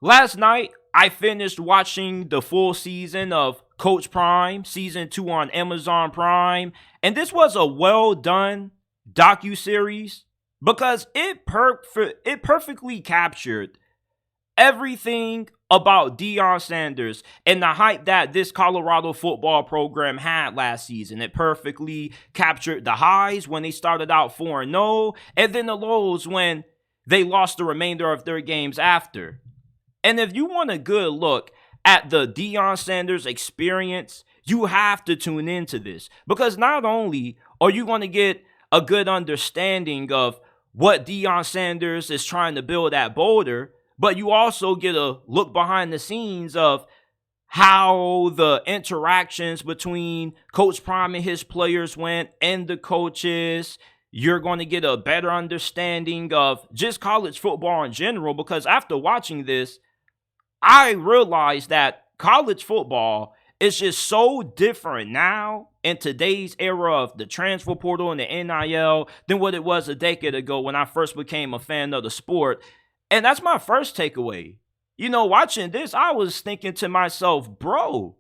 Last night, I finished watching the full season of Coach Prime, season 2 on Amazon Prime, and this was a well done docu-series because it perfectly captured everything about Deion Sanders and the hype that this Colorado football program had last season. It perfectly captured the highs when they started out 4-0 and then the lows when they lost the remainder of their games after. And if you want a good look at the Deion Sanders experience, you have to tune into this because not only are you going to get a good understanding of what Deion Sanders is trying to build at Boulder, but you also get a look behind the scenes of how the interactions between Coach Prime and his players went and the coaches. You're going to get a better understanding of just college football in general because after watching this, I realized that college football is just so different now in today's era of the transfer portal and the NIL than what it was a decade ago when I first became a fan of the sport. And that's my first takeaway. Watching this, I was thinking to myself, bro,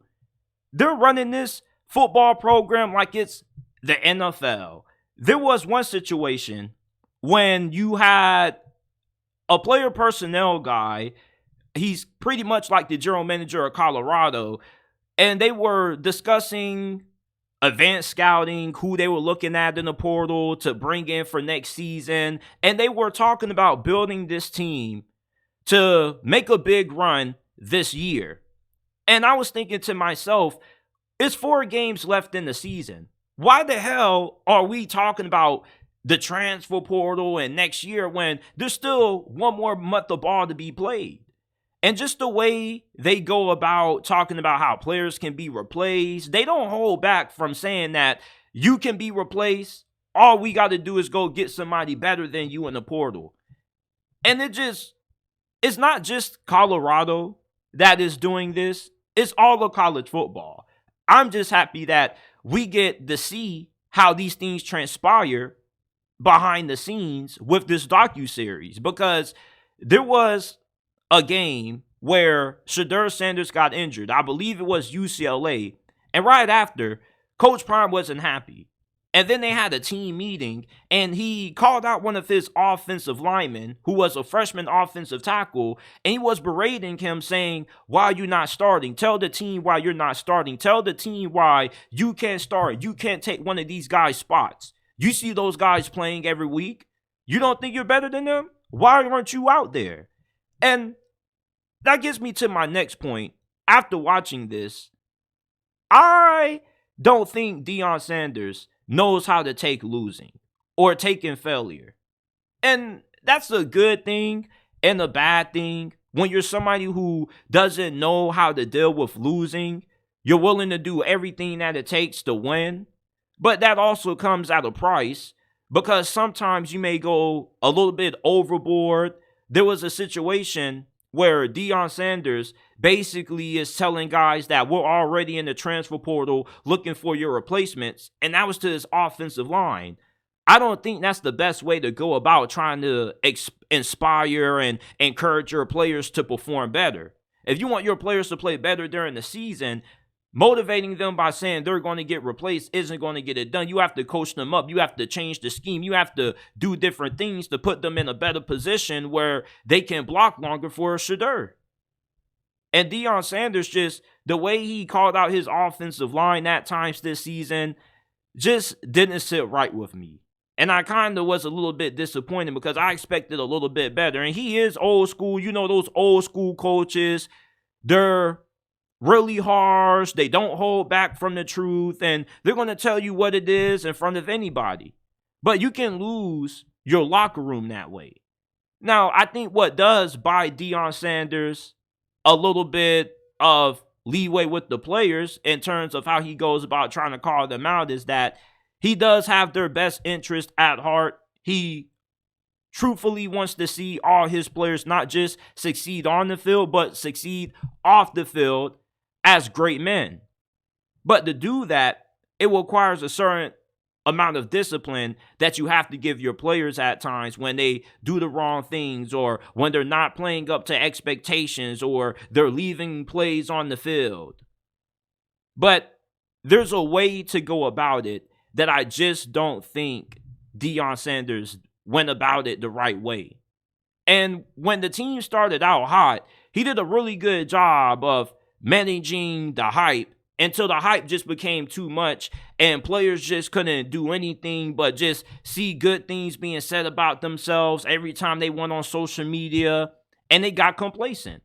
they're running this football program like it's the NFL. There was one situation when you had a player personnel guy. He's pretty much like the general manager of Colorado. And they were discussing advanced scouting, who they were looking at in the portal to bring in for next season. And they were talking about building this team to make a big run this year. And I was thinking to myself, it's 4 games left in the season. Why the hell are we talking about the transfer portal and next year when there's still one more month of ball to be played? And just the way they go about talking about how players can be replaced, they don't hold back from saying that you can be replaced. All we got to do is go get somebody better than you in the portal. And it's not just Colorado that is doing this. It's all of college football. I'm just happy that we get to see how these things transpire behind the scenes with this docuseries because there was a game where Shedeur Sanders got injured. I believe it was UCLA. And right after, Coach Prime wasn't happy. And then they had a team meeting, and he called out one of his offensive linemen, who was a freshman offensive tackle, and he was berating him, saying, why are you not starting? Tell the team why you're not starting. Tell the team why you can't start. You can't take one of these guys' spots. You see those guys playing every week. You don't think you're better than them? Why aren't you out there? And that gets me to my next point. After watching this, I don't think Deion Sanders knows how to take losing or taking failure. And that's a good thing and a bad thing. When you're somebody who doesn't know how to deal with losing, you're willing to do everything that it takes to win. But that also comes at a price because sometimes you may go a little bit overboard. There was a situation where Deion Sanders basically is telling guys that we're already in the transfer portal looking for your replacements, and that was to his offensive line. I don't think that's the best way to go about trying to inspire and encourage your players to perform better. If you want your players to play better during the season, motivating them by saying they're going to get replaced isn't going to get it done. You have to coach them up. You have to change the scheme. You have to do different things to put them in a better position where they can block longer for a Shedeur. And Deion Sanders, just the way he called out his offensive line at times this season just didn't sit right with me. And I kind of was a little bit disappointed because I expected a little bit better. And he is old school. Those old school coaches, they're really harsh. They don't hold back from the truth, and they're going to tell you what it is in front of anybody. But you can lose your locker room that way. Now, I think what does buy Deion Sanders a little bit of leeway with the players in terms of how he goes about trying to call them out is that he does have their best interest at heart. He truthfully wants to see all his players not just succeed on the field, but succeed off the field as great men. But to do that, it requires a certain amount of discipline that you have to give your players at times when they do the wrong things, or when they're not playing up to expectations, or they're leaving plays on the field. But there's a way to go about it that I just don't think Deion Sanders went about it the right way. And when the team started out hot, he did a really good job of managing the hype until the hype just became too much and players just couldn't do anything but just see good things being said about themselves every time they went on social media, and they got complacent.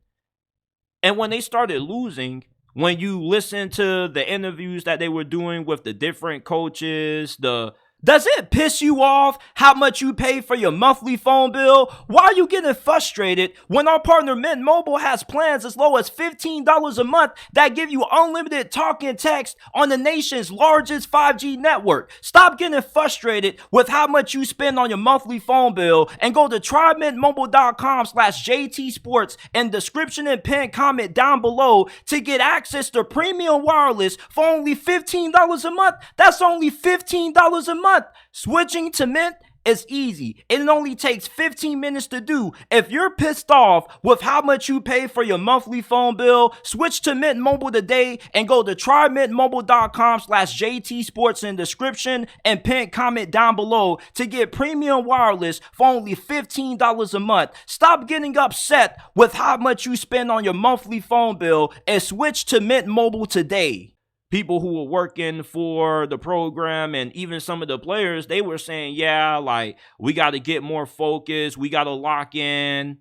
And when they started losing, when you listen to the interviews that they were doing with the different coaches, does it piss you off how much you pay for your monthly phone bill? Why are you getting frustrated when our partner Mint Mobile has plans as low as $15 a month that give you unlimited talk and text on the nation's largest 5G network? Stop getting frustrated with how much you spend on your monthly phone bill and go to trymintmobile.com/JT Sports in description and pin comment down below to get access to premium wireless for only $15 a month. That's only $15 a month. Switching to Mint is easy. It only takes 15 minutes to do. If you're pissed off with how much you pay for your monthly phone bill, switch to Mint Mobile today and go to trymintmobile.com/JT Sports in description and pin comment down below to get premium wireless for only $15 a month. Stop getting upset with how much you spend on your monthly phone bill and switch to Mint Mobile today. People who were working for the program and even some of the players, they were saying, yeah, like, we got to get more focused. We got to lock in.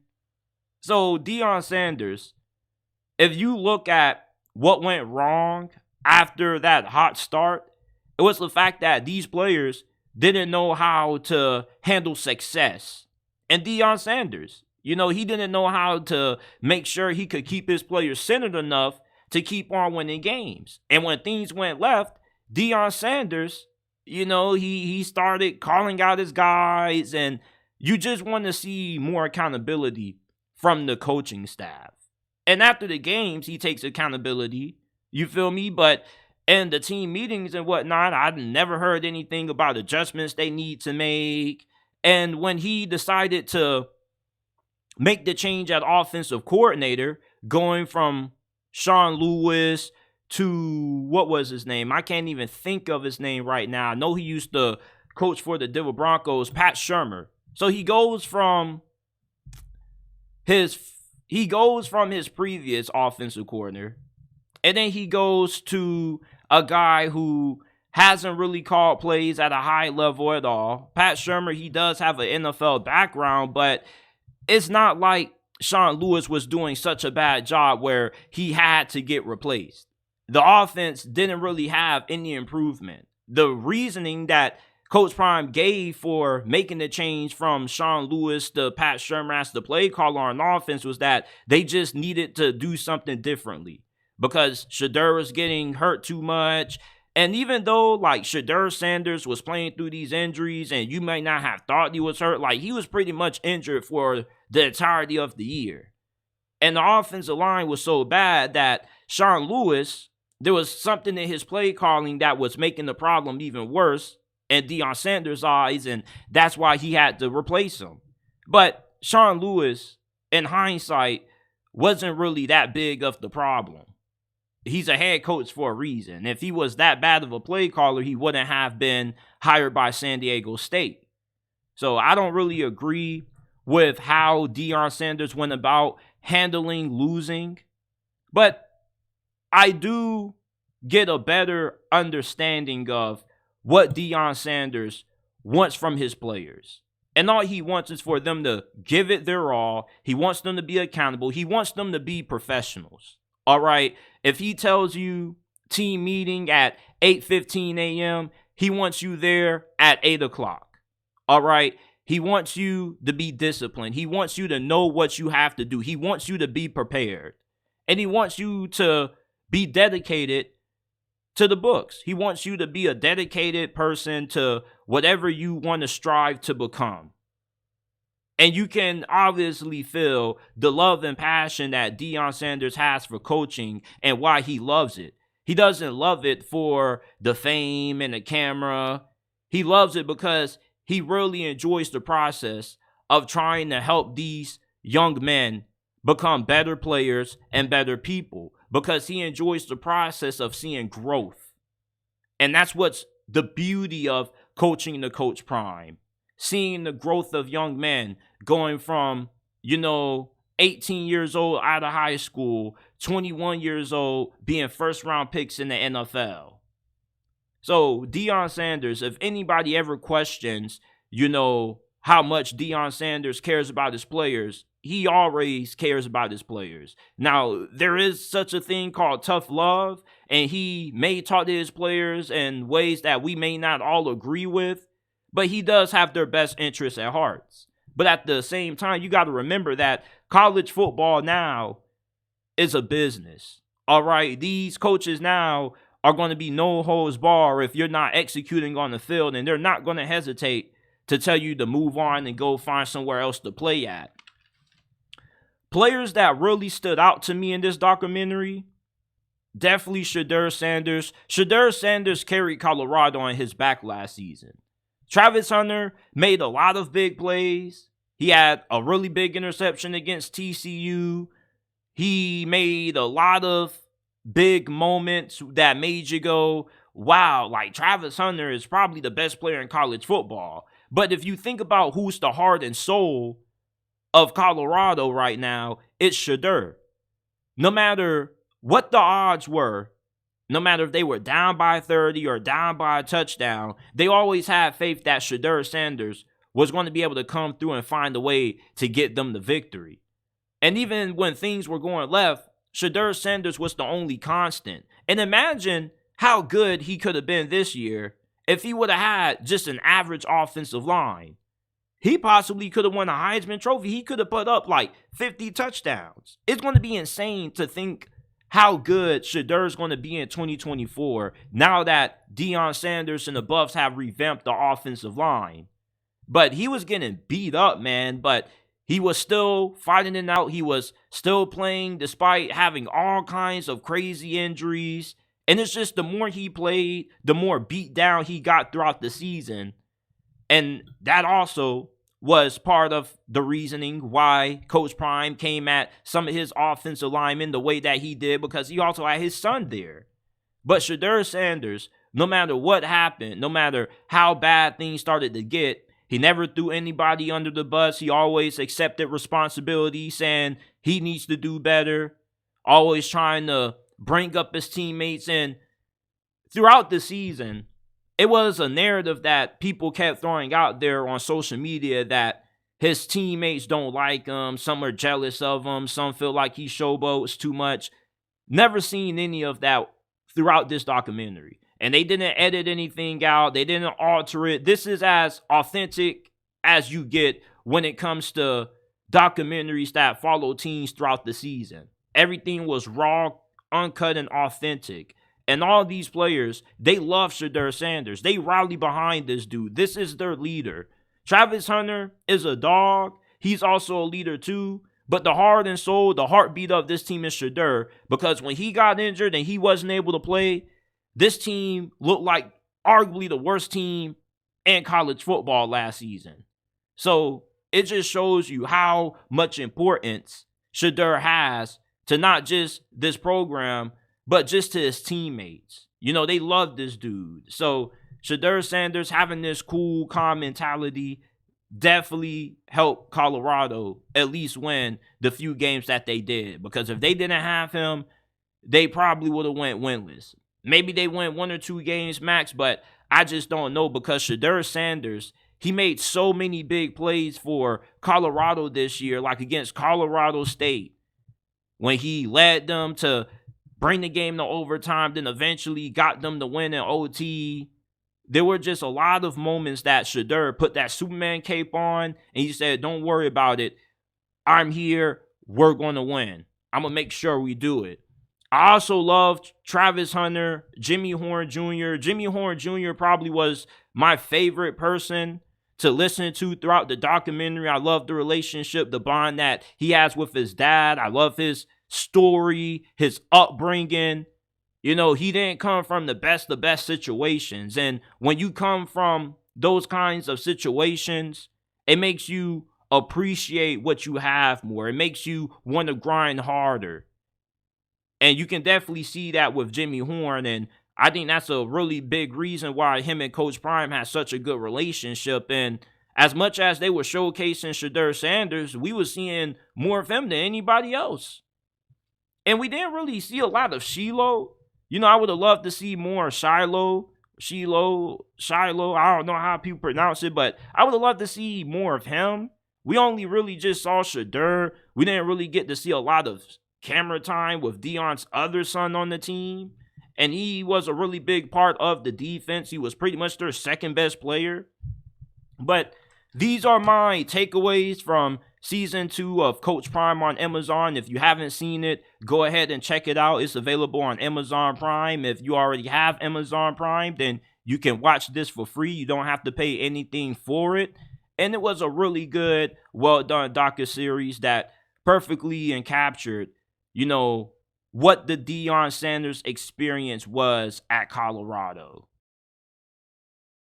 So Deion Sanders, if you look at what went wrong after that hot start, it was the fact that these players didn't know how to handle success. And Deion Sanders, he didn't know how to make sure he could keep his players centered enough to keep on winning games. And when things went left, Deion Sanders, he started calling out his guys, and you just want to see more accountability from the coaching staff. And after the games, he takes accountability, you feel me? But in the team meetings and whatnot, I never heard anything about adjustments they need to make. And when he decided to make the change at offensive coordinator, going from Sean Lewis to, what was his name? I can't even think of his name right now. I know he used to coach for the Denver Broncos, Pat Shurmur. So he goes from his previous offensive coordinator, and then he goes to a guy who hasn't really called plays at a high level at all. Pat Shurmur, he does have an NFL background, but it's not like Sean Lewis was doing such a bad job where he had to get replaced. The offense didn't really have any improvement. The reasoning that Coach Prime gave for making the change from Sean Lewis to Pat Shurmur as the play caller on offense was that they just needed to do something differently because Shedeur was getting hurt too much. And even though, like, Shedeur Sanders was playing through these injuries and you may not have thought he was hurt, like, he was pretty much injured for the entirety of the year. And the offensive line was so bad that Sean Lewis, there was something in his play calling that was making the problem even worse in Deion Sanders' eyes, and that's why he had to replace him. But Sean Lewis, in hindsight, wasn't really that big of the problem. He's a head coach for a reason. If he was that bad of a play caller, he wouldn't have been hired by San Diego State. So I don't really agree with how Deion Sanders went about handling losing. But I do get a better understanding of what Deion Sanders wants from his players. And all he wants is for them to give it their all. He wants them to be accountable. He wants them to be professionals. All right, if he tells you team meeting at 8:15 a.m., he wants you there at 8 o'clock. All right, he wants you to be disciplined. He wants you to know what you have to do. He wants you to be prepared. And he wants you to be dedicated to the books. He wants you to be a dedicated person to whatever you want to strive to become. And you can obviously feel the love and passion that Deion Sanders has for coaching and why he loves it. He doesn't love it for the fame and the camera. He loves it because he really enjoys the process of trying to help these young men become better players and better people, because he enjoys the process of seeing growth. And that's what's the beauty of coaching the Coach Prime. Seeing the growth of young men going from, 18 years old out of high school, 21 years old, being first round picks in the NFL. So Deion Sanders, if anybody ever questions, how much Deion Sanders cares about his players, he always cares about his players. Now, there is such a thing called tough love, and he may talk to his players in ways that we may not all agree with, but he does have their best interests at heart. But at the same time, you got to remember that college football now is a business. All right, these coaches now are going to be no holds bar if you're not executing on the field, and they're not going to hesitate to tell you to move on and go find somewhere else to play at. Players that really stood out to me in this documentary, definitely Shedeur Sanders. Shedeur Sanders carried Colorado on his back last season. Travis Hunter made a lot of big plays. He had a really big interception against TCU. He made a lot of big moments that made you go, wow, like Travis Hunter is probably the best player in college football. But if you think about who's the heart and soul of Colorado right now, it's Shedeur. No matter what the odds were, no matter if they were down by 30 or down by a touchdown, they always had faith that Shedeur Sanders was going to be able to come through and find a way to get them the victory. And even when things were going left, Shedeur Sanders was the only constant. And imagine how good he could have been this year if he would have had just an average offensive line. He possibly could have won a Heisman Trophy. He could have put up like 50 touchdowns. It's going to be insane to think how good Shedeur is going to be in 2024 now that Deion Sanders and the Buffs have revamped the offensive line. But he was getting beat up, man. But he was still fighting it out. He was still playing despite having all kinds of crazy injuries. And it's just the more he played, the more beat down he got throughout the season. And that also was part of the reasoning why Coach Prime came at some of his offensive linemen the way that he did, because he also had his son there. But Shedeur Sanders, no matter what happened, no matter how bad things started to get, he never threw anybody under the bus. He always accepted responsibility, saying he needs to do better, always trying to bring up his teammates. And throughout the season, it was a narrative that people kept throwing out there on social media that his teammates don't like him. Some are jealous of him. Some feel like he showboats too much. Never seen any of that throughout this documentary. And they didn't edit anything out. They didn't alter it. This is as authentic as you get when it comes to documentaries that follow teams throughout the season. Everything was raw, uncut, and authentic. And all these players, they love Shedeur Sanders. They rally behind this dude. This is their leader. Travis Hunter is a dog. He's also a leader too. But the heart and soul, the heartbeat of this team is Shedeur. Because when he got injured and he wasn't able to play, this team looked like arguably the worst team in college football last season. So it just shows you how much importance Shedeur has to not just this program, but just to his teammates. They love this dude. So Shedeur Sanders having this cool, calm mentality definitely helped Colorado at least win the few games that they did. Because if they didn't have him, they probably would have went winless. Maybe they went 1 or 2 games max, but I just don't know, because Shedeur Sanders, he made so many big plays for Colorado this year, like against Colorado State, when he led them to bring the game to overtime, then eventually got them to win in OT. There were just a lot of moments that Shedeur put that Superman cape on, and he said, don't worry about it. I'm here. We're going to win. I'm going to make sure we do it. I also loved Travis Hunter, Jimmy Horn Jr. Jimmy Horn Jr. probably was my favorite person to listen to throughout the documentary. I love the relationship, the bond that he has with his dad. I love his story, his upbringing. He didn't come from the best situations. And when you come from those kinds of situations, it makes you appreciate what you have more. It makes you want to grind harder. And you can definitely see that with Jimmy Horn. And I think that's a really big reason why him and Coach Prime had such a good relationship. And as much as they were showcasing Shedeur Sanders, we were seeing more of him than anybody else. And we didn't really see a lot of Shiloh. You know, I would have loved to see more Shiloh. I don't know how people pronounce it, but I would have loved to see more of him. We only really just saw Shedeur. We didn't really get to see a lot of camera time with Deion's other son on the team. And he was a really big part of the defense. He was pretty much their second best player. But these are my takeaways from season 2 of Coach Prime on Amazon. If you haven't seen it, go ahead and check it out. It's available on Amazon Prime. If you already have Amazon Prime, then you can watch this for free. You don't have to pay anything for it. And it was a really good, well-done docuseries that perfectly encaptured, you know, what the Deion Sanders experience was at Colorado.